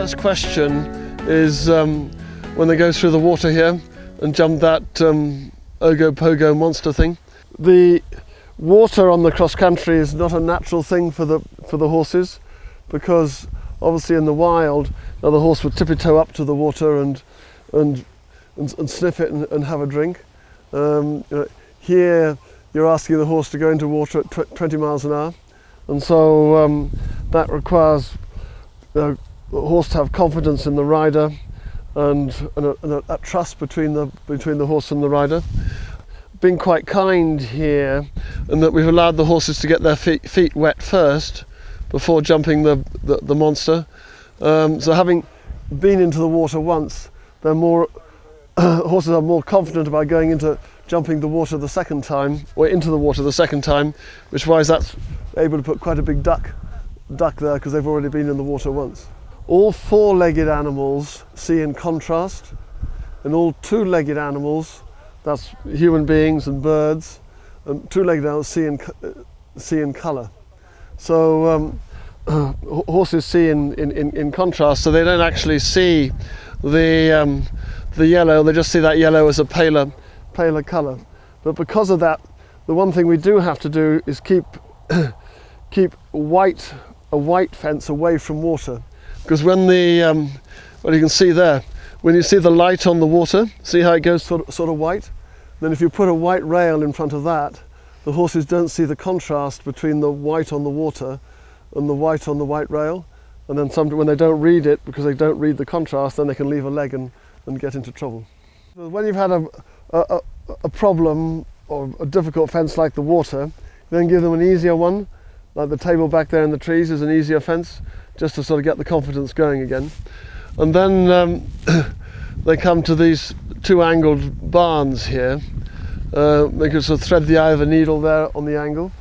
first question is when they go through the water here and jump that ogo-pogo monster thing. The water on the cross country is not a natural thing for the horses, because obviously in the wild the horse would tippy-toe up to the water and sniff it and have a drink. Here you're asking the horse to go into water at 20 miles an hour, and so that requires the horse to have confidence in the rider and a trust between the horse and the rider. Being quite kind here, and that we've allowed the horses to get their feet wet first before jumping the monster. So having been into the water once, they're more horses are more confident about going into jumping the water the second time, or into the water the second time, which why that's able to put quite a big duck there, because they've already been in the water once. All four-legged animals see in contrast, and all two-legged animals, that's human beings and birds, and two-legged animals see in colour. So horses see in contrast, so they don't actually see the yellow. They just see that yellow as a paler colour. But because of that, the one thing we do have to do is keep a white fence away from water, because when well, you can see there, when you see the light on the water, see how it goes sort of white? Then if you put a white rail in front of that, the horses don't see the contrast between the white on the water and the white on the white rail. And then when they don't read it, because they don't read the contrast, then they can leave a leg and get into trouble. When you've had a problem or a difficult fence like the water, then give them an easier one, like the table back there in the trees is an easier fence, just to sort of get the confidence going again. And then they come to these two angled barns here. They can sort of thread the eye of a needle there on the angle.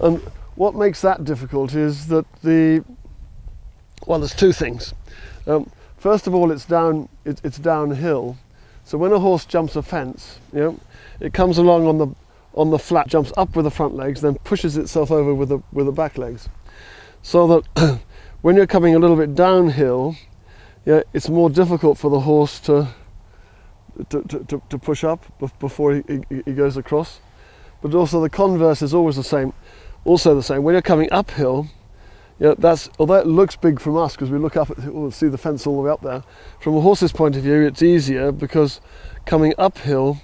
And what makes that difficult is that well, there's two things. First of all, it's downhill. So when a horse jumps a fence, it comes along on the flat, jumps up with the front legs, then pushes itself over with the back legs. So that when you're coming a little bit downhill, it's more difficult for the horse to push up before he goes across. But also the converse is always the same. Also the same, when you're coming uphill, although it looks big from us because we look up and see the fence all the way up there, from a horse's point of view it's easier, because coming uphill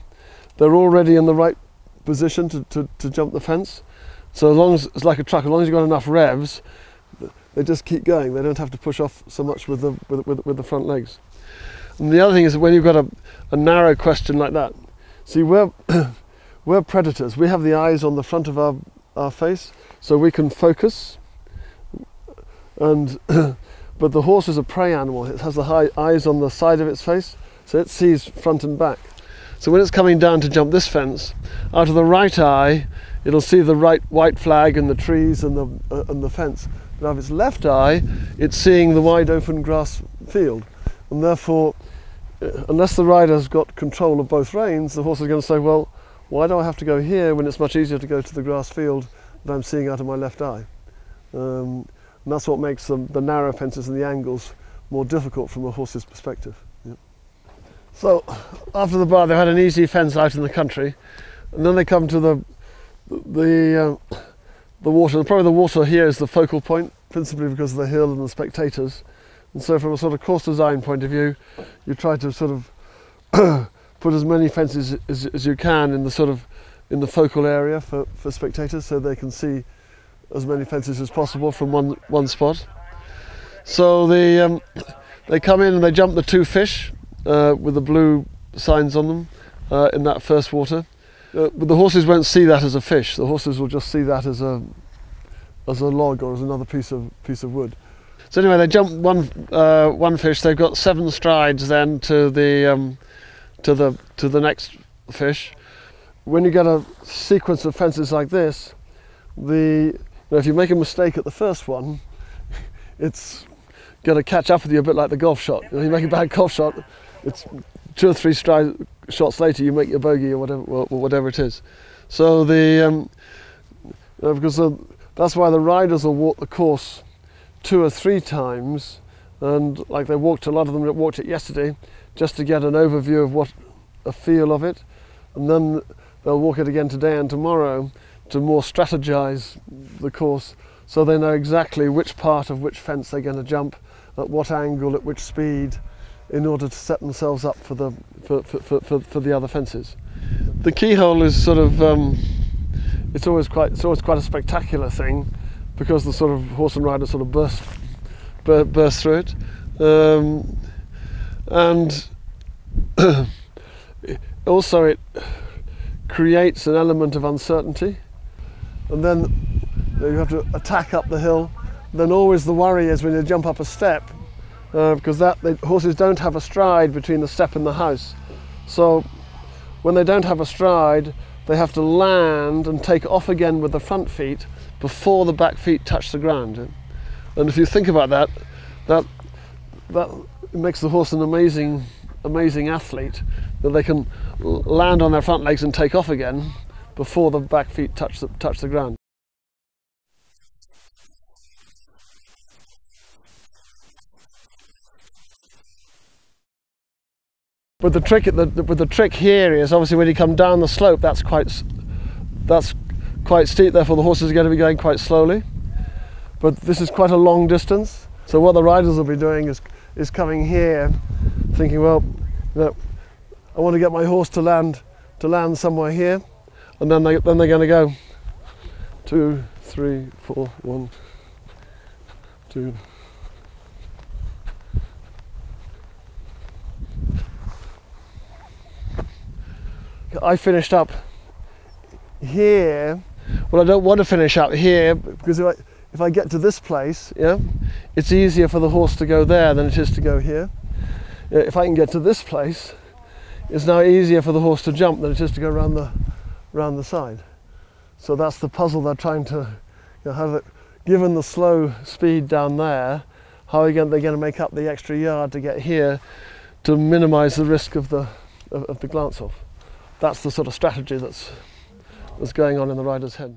they're already in the right position to jump the fence. So as long as it's like a truck, as long as you've got enough revs, they just keep going. They don't have to push off so much with the front legs. And the other thing is that when you've got a narrow question like that, see, we're predators. We have the eyes on the front of our face, so we can focus. But the horse is a prey animal. It has the eyes on the side of its face, so it sees front and back. So when it's coming down to jump this fence, out of the right eye, it'll see the white flag and the trees and the fence. But out of its left eye, it's seeing the wide open grass field. And therefore, unless the rider's got control of both reins, the horse is going to say, well, why do I have to go here when it's much easier to go to the grass field that I'm seeing out of my left eye? And that's what makes the narrow fences and the angles more difficult from a horse's perspective. So after the bar, they've had an easy fence out in the country, and then they come to the water. Probably the water here is the focal point, principally because of the hill and the spectators. And so from a sort of course design point of view, you try to sort of put as many fences as you can in the focal area for spectators, so they can see as many fences as possible from one spot. So they come in and they jump the two fish with the blue signs on them in that first water. But the horses won't see that as a fish. The horses will just see that as a log or as another piece of wood. So anyway, they jump one fish. They've got 7 strides then to the next fish. When you get a sequence of fences like this, if you make a mistake at the first one, it's going to catch up with you a bit like the golf shot. You make a bad golf shot, it's 2 or 3 shots later you make your bogey or whatever it is. So because that's why the riders will walk the course 2 or 3 times and like a lot of them walked it yesterday just to get an overview of a feel of it, and then they'll walk it again today and tomorrow to more strategize the course, so they know exactly which part of which fence they're going to jump, at what angle, at which speed, in order to set themselves up for the other fences. The keyhole is sort of it's always quite a spectacular thing, because the sort of horse and rider sort of burst through it, and also it creates an element of uncertainty, and then you have to attack up the hill. Then always the worry is when you jump up a step, because horses don't have a stride between the step and the house. So when they don't have a stride, they have to land and take off again with the front feet before the back feet touch the ground. And if you think about that makes the horse an amazing athlete, that they can land on their front legs and take off again before the back feet touch the ground. But the trick here is, obviously when you come down the slope, that's quite steep, therefore the horses are going to be going quite slowly. But this is quite a long distance, so what the riders will be doing is coming here, thinking, well, I want to get my horse to land somewhere here, and then they're going to go 2, 3, 4, 1, 2. I finished up here. Well, I don't want to finish up here, because if I get to this place, it's easier for the horse to go there than it is to go here. If I can get to this place, it's now easier for the horse to jump than it is to go around the side. So that's the puzzle they're trying to, given the slow speed down there, how are they going to make up the extra yard to get here to minimise the risk of the glance off. That's the sort of strategy that's going on in the rider's head.